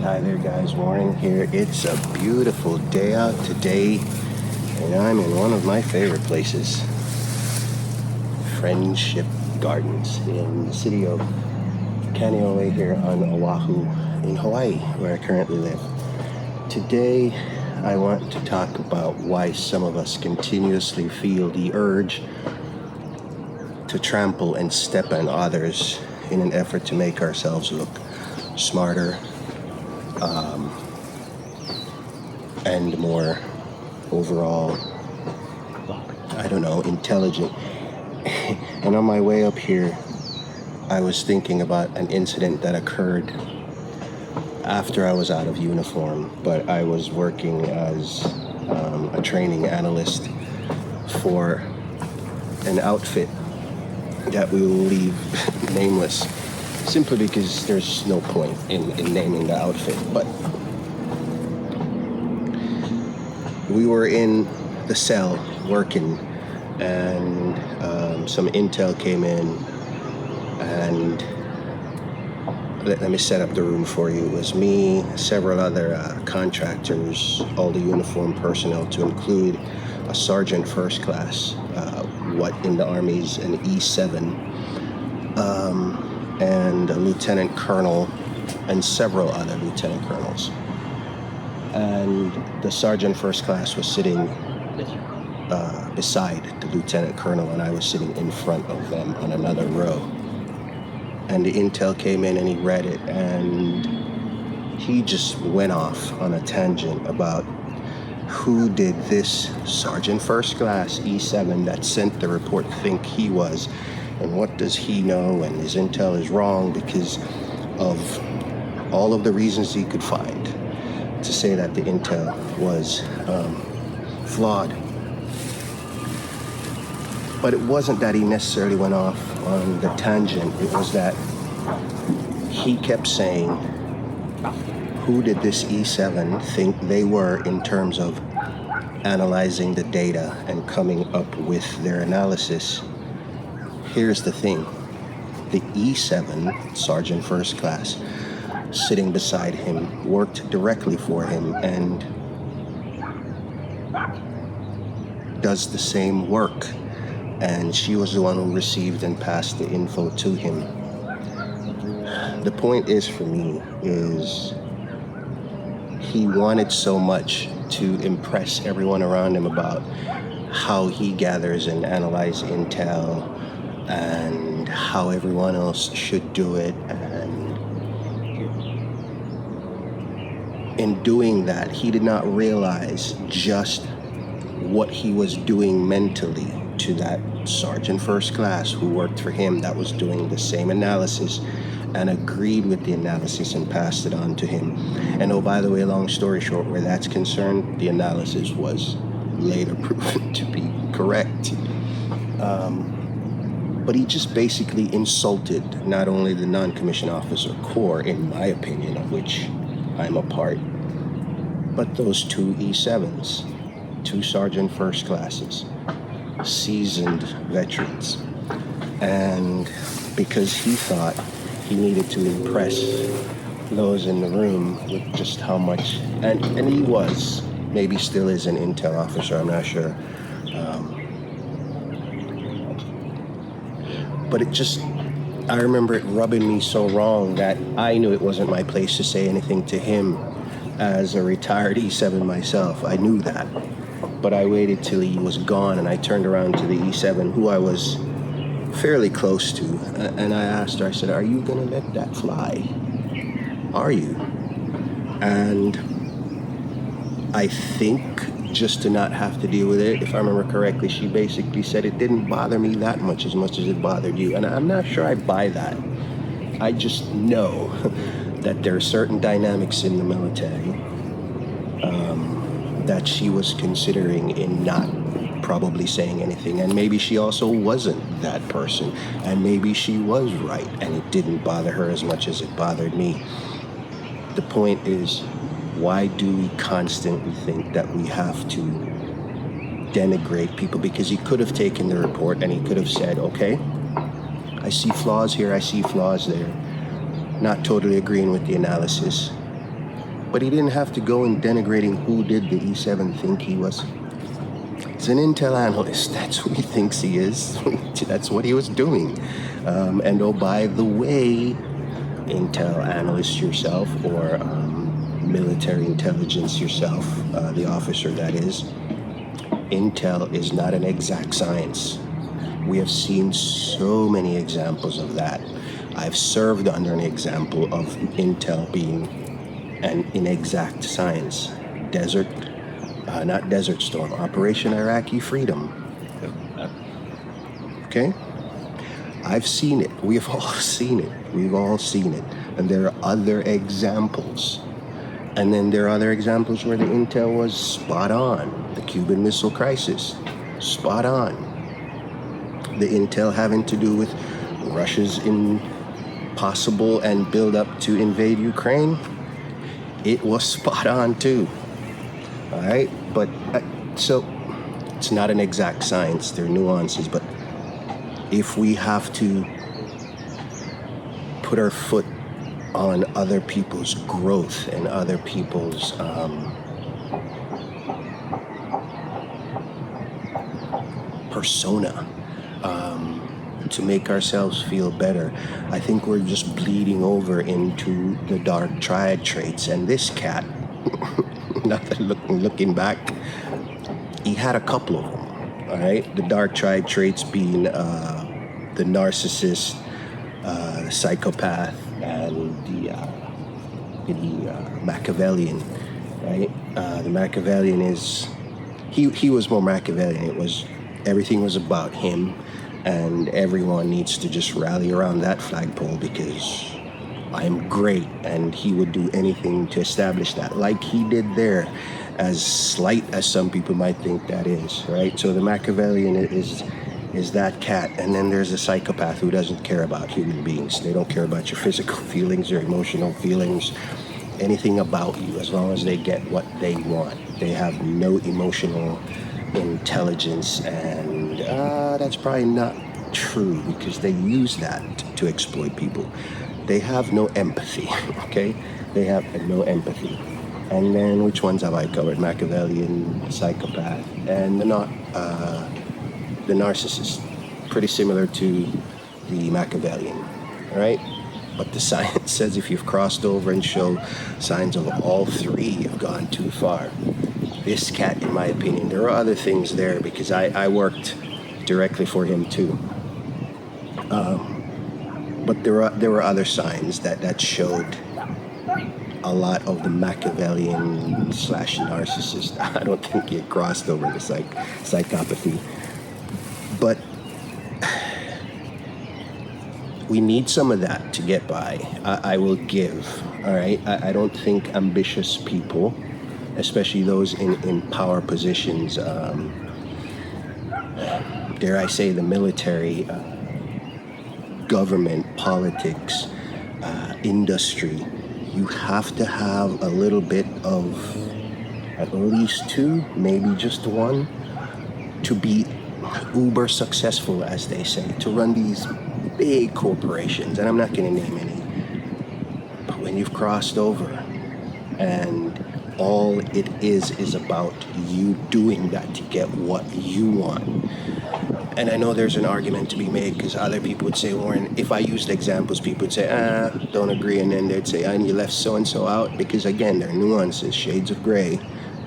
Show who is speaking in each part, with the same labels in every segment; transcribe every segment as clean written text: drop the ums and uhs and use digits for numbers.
Speaker 1: Hi there guys, Warren here. It's a beautiful day out today, and I'm in one of my favorite places, Friendship Gardens in the city of Kaneohe here on Oahu in Hawaii, where I currently live. Today I want to talk about why some of us continuously feel the urge to trample and step on others in an effort to make ourselves look smarter, and more overall, intelligent. And on my way up here, I was thinking about an incident that occurred after I was out of uniform, but I was working as a training analyst for an outfit that we will leave nameless, simply because there's no point in naming the outfit. But we were in the cell working, and some intel came in, and let me set up the room for you. It was me, several other contractors, all the uniform personnel, to include a sergeant first class, what in the Army is an E7, and a lieutenant colonel, and several other lieutenant colonels. And the sergeant first class was sitting beside the lieutenant colonel, and I was sitting in front of them on another row. And the intel came in and he read it, and he just went off on a tangent about who did this sergeant first class E7 that sent the report think he was, and what does he know, and his intel is wrong because of all of the reasons he could find to say that the intel was flawed. But it wasn't that he necessarily went off on the tangent. It was that he kept saying, who did this E7 think they were in terms of analyzing the data and coming up with their analysis? Here's the thing. The E7, Sergeant First Class, sitting beside him, worked directly for him and does the same work. And she was the one who received and passed the info to him. The point is, for me, is he wanted so much to impress everyone around him about how he gathers and analyzes intel and how everyone else should do it. And in doing that, he did not realize just what he was doing mentally to that sergeant first class who worked for him, that was doing the same analysis and agreed with the analysis and passed it on to him. And oh, by the way, long story short, where that's concerned, the analysis was later proven to be correct. But he just basically insulted not only the non-commissioned officer corps, in my opinion, of which I'm a part, but those two E7s, two sergeant first classes, seasoned veterans. And because he thought he needed to impress those in the room with just how much, and he was, maybe still is, an intel officer, I'm not sure. But I remember it rubbing me so wrong that I knew it wasn't my place to say anything to him as a retired E7 myself. I knew that. But I waited till he was gone, and I turned around to the E7, who I was fairly close to, and I asked her, I said, are you gonna let that fly? Are you? And I think just to not have to deal with it, if I remember correctly, she basically said it didn't bother me that much as it bothered you. And I'm not sure I buy that. I just know that there are certain dynamics in the military that she was considering in not probably saying anything. And maybe she also wasn't that person, and maybe she was right and it didn't bother her as much as it bothered me. The point is, why do we constantly think that we have to denigrate people? Because he could have taken the report and he could have said, okay, I see flaws here, I see flaws there, not totally agreeing with the analysis, But he didn't have to go in denigrating who did the E7 think he was. He's an intel analyst. That's who he thinks he is. That's what he was doing. And oh, by the way, intel analyst yourself, or military intelligence yourself, the officer that is, intel is not an exact science. We have seen so many examples of that. I've served under an example of intel being an inexact science. Not Desert Storm, Operation Iraqi Freedom. Okay? I've seen it. We've all seen it. We've all seen it. And there are other examples. And then there are other examples where the intel was spot on. The Cuban Missile Crisis, spot on. The intel having to do with Russia's impossible and build up to invade Ukraine, it was spot on too. All right, but so it's not an exact science. There are nuances, but if we have to put our foot on other people's growth and other people's persona to make ourselves feel better, I think we're just bleeding over into the dark triad traits. And this cat, looking back, he had a couple of them. All right, the dark triad traits being the narcissist, the psychopath, and the Machiavellian. Right, the Machiavellian is he was more Machiavellian. It was everything was about him, and everyone needs to just rally around that flagpole because I'm great, and he would do anything to establish that, like he did there, as slight as some people might think that is, right? So the Machiavellian is that cat, and then there's a psychopath who doesn't care about human beings. They don't care about your physical feelings, your emotional feelings, anything about you, as long as they get what they want. They have no emotional intelligence, and that's probably not true because they use that to exploit people. They have no empathy, okay? They have no empathy. And then which ones have I covered? Machiavellian, psychopath, and the narcissist. Pretty similar to the Machiavellian, all right? But the science says if you've crossed over and show signs of all three, you've gone too far. This cat, in my opinion, there are other things there because I worked directly for him too. But there were other signs that showed a lot of the Machiavellian / narcissist. I don't think he had crossed over the psychopathy. But we need some of that to get by. I will give, all right? I don't think ambitious people, especially those in power positions, dare I say the military, government, politics, industry, you have to have a little bit of at least two, maybe just one, to be uber successful, as they say, to run these big corporations. And I'm not going to name any. But when you've crossed over and all it is about you doing that to get what you want. And I know there's an argument to be made because other people would say, Warren, if I used examples, people would say, don't agree. And then they'd say, and you left so-and-so out. Because again, there are nuances, shades of gray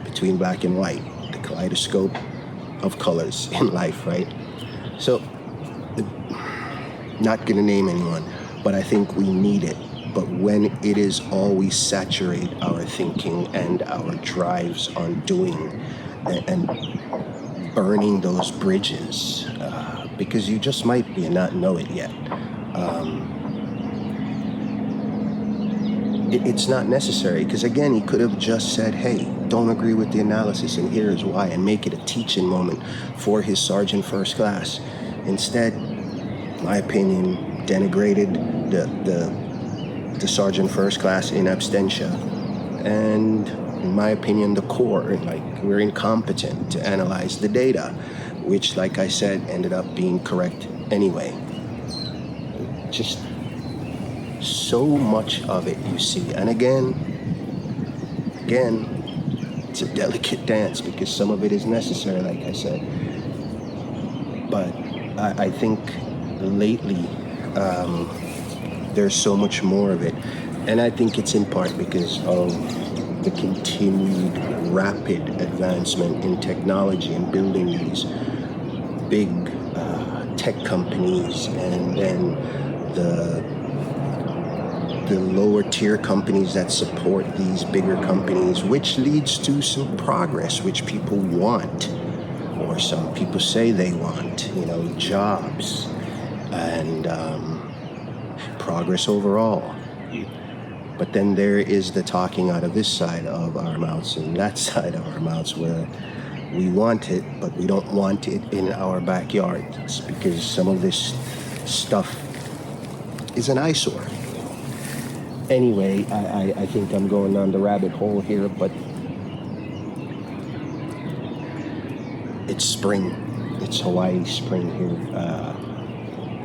Speaker 1: between black and white, the kaleidoscope of colors in life, right? So, not going to name anyone, but I think we need it. But when it is all we saturate our thinking and our drives on doing and burning those bridges, because you just might be and not know it yet. It's not necessary, because again, he could have just said, hey, don't agree with the analysis and here's why, and make it a teaching moment for his sergeant first class. Instead, my opinion, denigrated the sergeant first class in absentia, and in my opinion, the Corps, like, we're incompetent to analyze the data, which, like I said, ended up being correct anyway. Just so much of it, you see. And again, again, it's a delicate dance because some of it is necessary, like I said. But I think lately there's so much more of it. And I think it's in part because of the continued rapid advancement in technology and building these big tech companies, and then the lower tier companies that support these bigger companies, which leads to some progress, which people want, or some people say they want, jobs and progress overall. But then there is the talking out of this side of our mouths and that side of our mouths, where we want it, but we don't want it in our backyards because some of this stuff is an eyesore. Anyway, I think I'm going down the rabbit hole here, but it's spring. It's Hawaii spring here.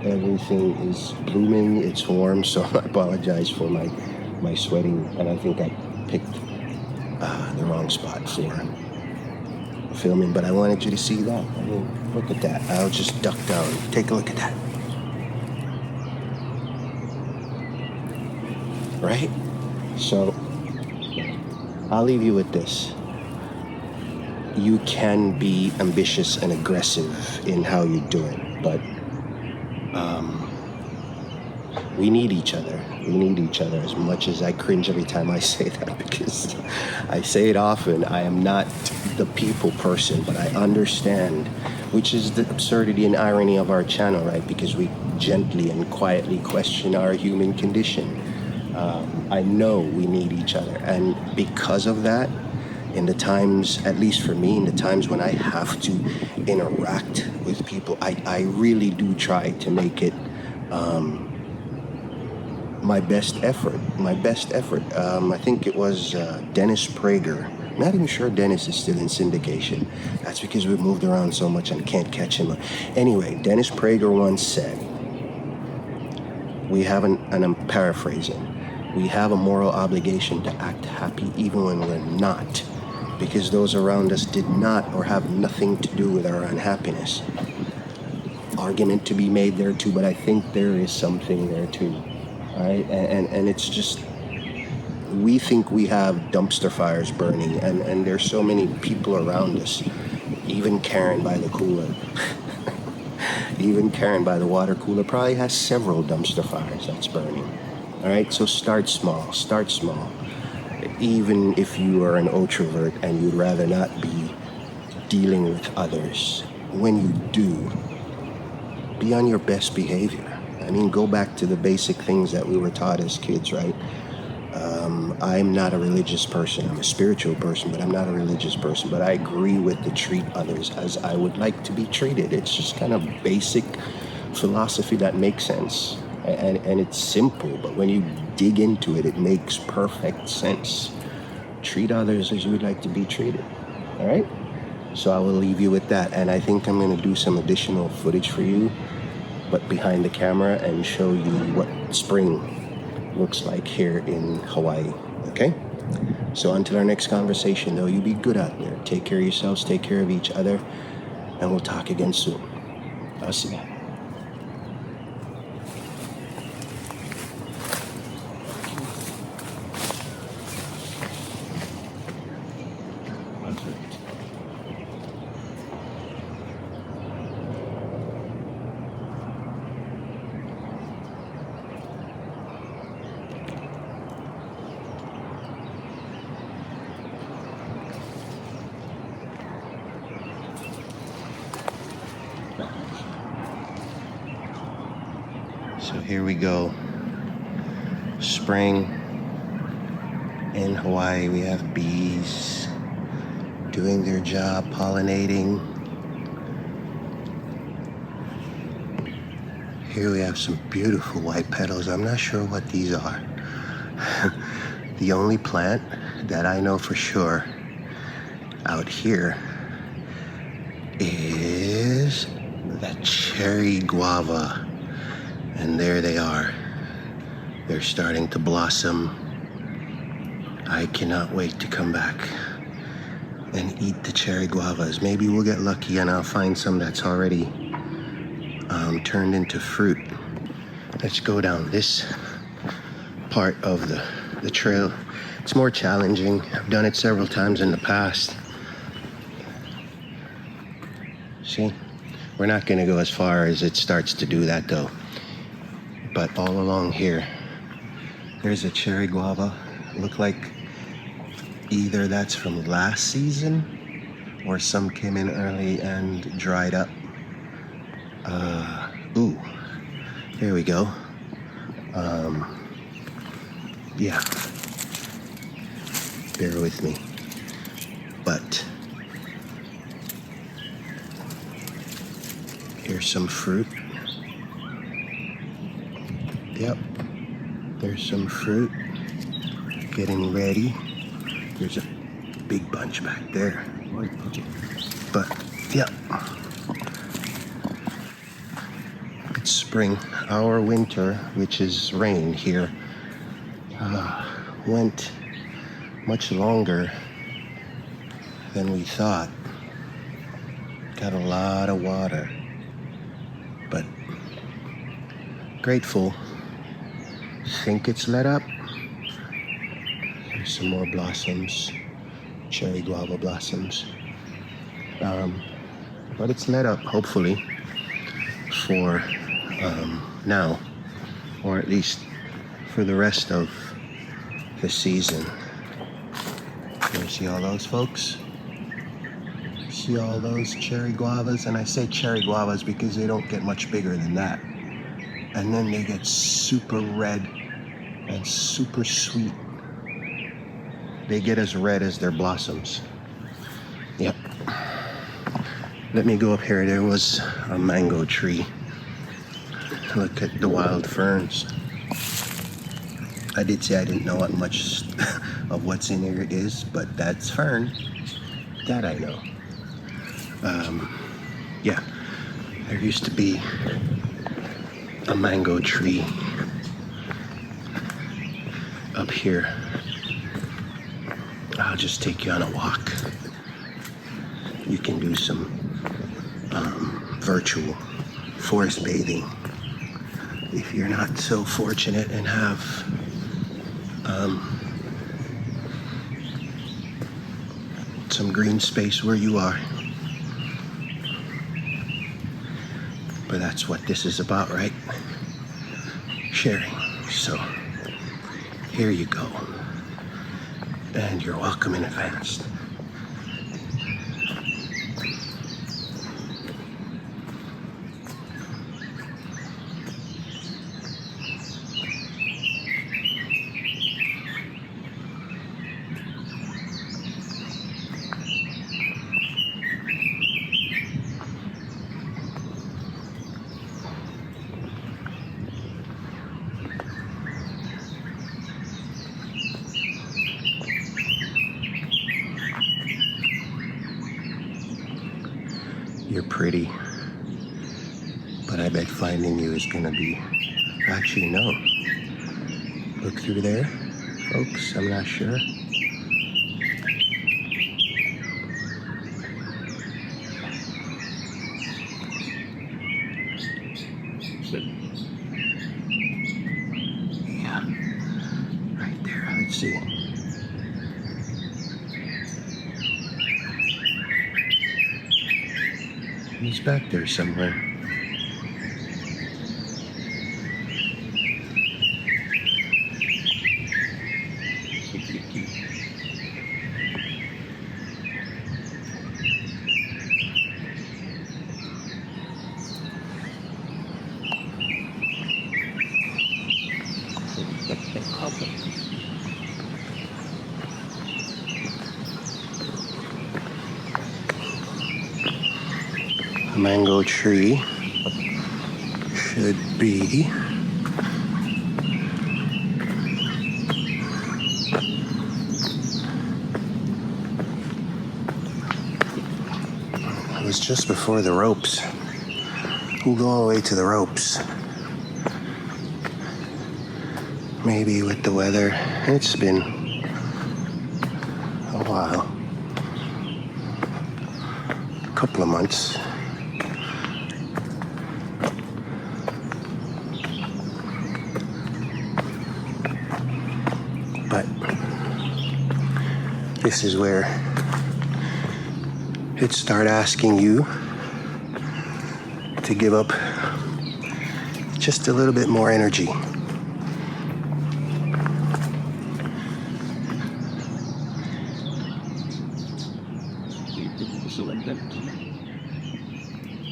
Speaker 1: Everything is blooming. It's warm, so I apologize for my sweating, and I think I picked the wrong spot for filming, but I wanted you to see that. I mean, look at that. I'll just duck down. Take a look at that. Right? So, I'll leave you with this. You can be ambitious and aggressive in how you do it, but we need each other. We need each other, as much as I cringe every time I say that, because I say it often. I am not the people person, but I understand, which is the absurdity and irony of our channel, right? Because we gently and quietly question our human condition. I know we need each other, and because of that, in the times, at least for me, in the times when I have to interact with people, I really do try to make it my best effort. I think it was Dennis Prager. I'm not even sure Dennis is still in syndication. That's because we've moved around so much and can't catch him. Anyway, Dennis Prager once said, and I'm paraphrasing, we have a moral obligation to act happy even when we're not, because those around us did not or have nothing to do with our unhappiness. Argument to be made there too, but I think there is something there too. All right, and it's just, we think we have dumpster fires burning, and there's so many people around us. Even Karen by the cooler, even Karen by the water cooler probably has several dumpster fires that's burning. All right, so start small. Even if you are an introvert and you'd rather not be dealing with others, when you do, be on your best behavior. I mean, go back to the basic things that we were taught as kids, right? I'm not a religious person. I'm a spiritual person, but I'm not a religious person. But I agree with the treat others as I would like to be treated. It's just kind of basic philosophy that makes sense. And it's simple, but when you dig into it, it makes perfect sense. Treat others as you would like to be treated. All right? So I will leave you with that. And I think I'm going to do some additional footage for you, but behind the camera, and show you what spring looks like here in Hawaii. Okay? So until our next conversation, though, you be good out there. Take care of yourselves, take care of each other, and we'll talk again soon. I'll see you. So here we go. Spring in Hawaii. We have bees doing their job, pollinating. Here we have some beautiful white petals. I'm not sure what these are. The only plant that I know for sure out here is the cherry guava. And there they are. They're starting to blossom. I cannot wait to come back and eat the cherry guavas. Maybe we'll get lucky and I'll find some that's already turned into fruit. Let's go down this part of the trail. It's more challenging. I've done it several times in the past. See, we're not going to go as far as it starts to do that though. But all along here, there's a cherry guava. Look like either that's from last season or some came in early and dried up. Ooh, there we go. Yeah, bear with me. But here's some fruit. Yep, there's some fruit getting ready. There's a big bunch back there. But yeah, it's spring. Our winter, which is rain here, went much longer than we thought. Got a lot of water, but grateful. Think it's let up. There's some more blossoms, cherry guava blossoms. But it's let up, hopefully, for now, or at least for the rest of the season. You see all those, folks? See all those cherry guavas? And I say cherry guavas because they don't get much bigger than that. And then they get super red and super sweet. They get as red as their blossoms. Yep. Let me go up here. There was a mango tree. Look at the wild ferns. I did say I didn't know what much of what's in here is, but that's fern. That I know. Yeah, there used to be a mango tree up here. I'll just take you on a walk. You can do some virtual forest bathing if you're not so fortunate and have some green space where you are. But that's what this is about, right? Sharing. So here you go. And you're welcome in advance. You're pretty, but I bet finding you is gonna be, actually no. Look through there, folks, I'm not sure. Yeah, right there, let's see. He's back there somewhere. A mango tree should be it was just before the ropes. We'll go all the way to the ropes. Maybe with the weather, it's been couple of months. But this is where it start asking you to give up just a little bit more energy.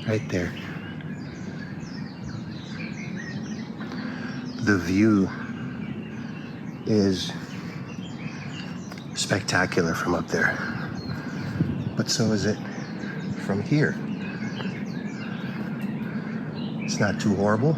Speaker 1: Right there. The view is spectacular from up there, but so is it from here. It's not too horrible.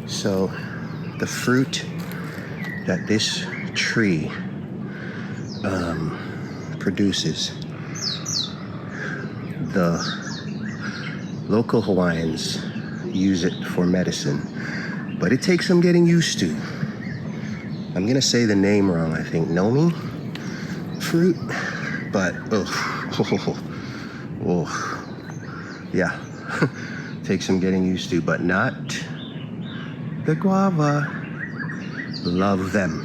Speaker 1: So the fruit that this tree produces, the local Hawaiians use it for medicine, but it takes some getting used to. I'm gonna say the name wrong, I think. Nomi fruit, but yeah, takes some getting used to, but not the guava. Love them.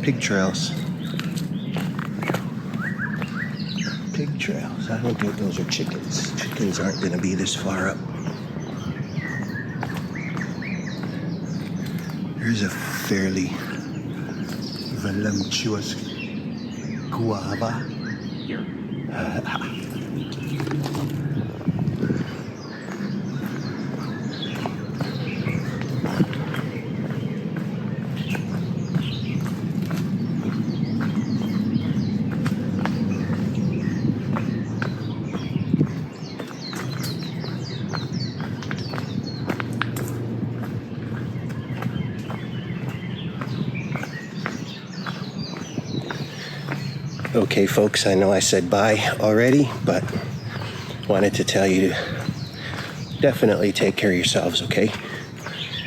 Speaker 1: Pig trails. Pig trails. I don't think those are chickens. Chickens aren't gonna be this far up. Here's a fairly voluptuous guava. Here. Okay, folks, I know I said bye already, but wanted to tell you to definitely take care of yourselves, okay?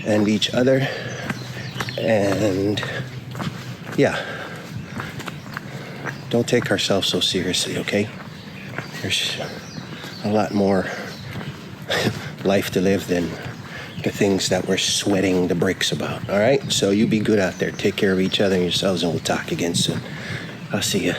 Speaker 1: And each other. And yeah, don't take ourselves so seriously, okay? There's a lot more life to live than the things that we're sweating the bricks about, all right? So you be good out there. Take care of each other and yourselves, and we'll talk again soon. I'll see you.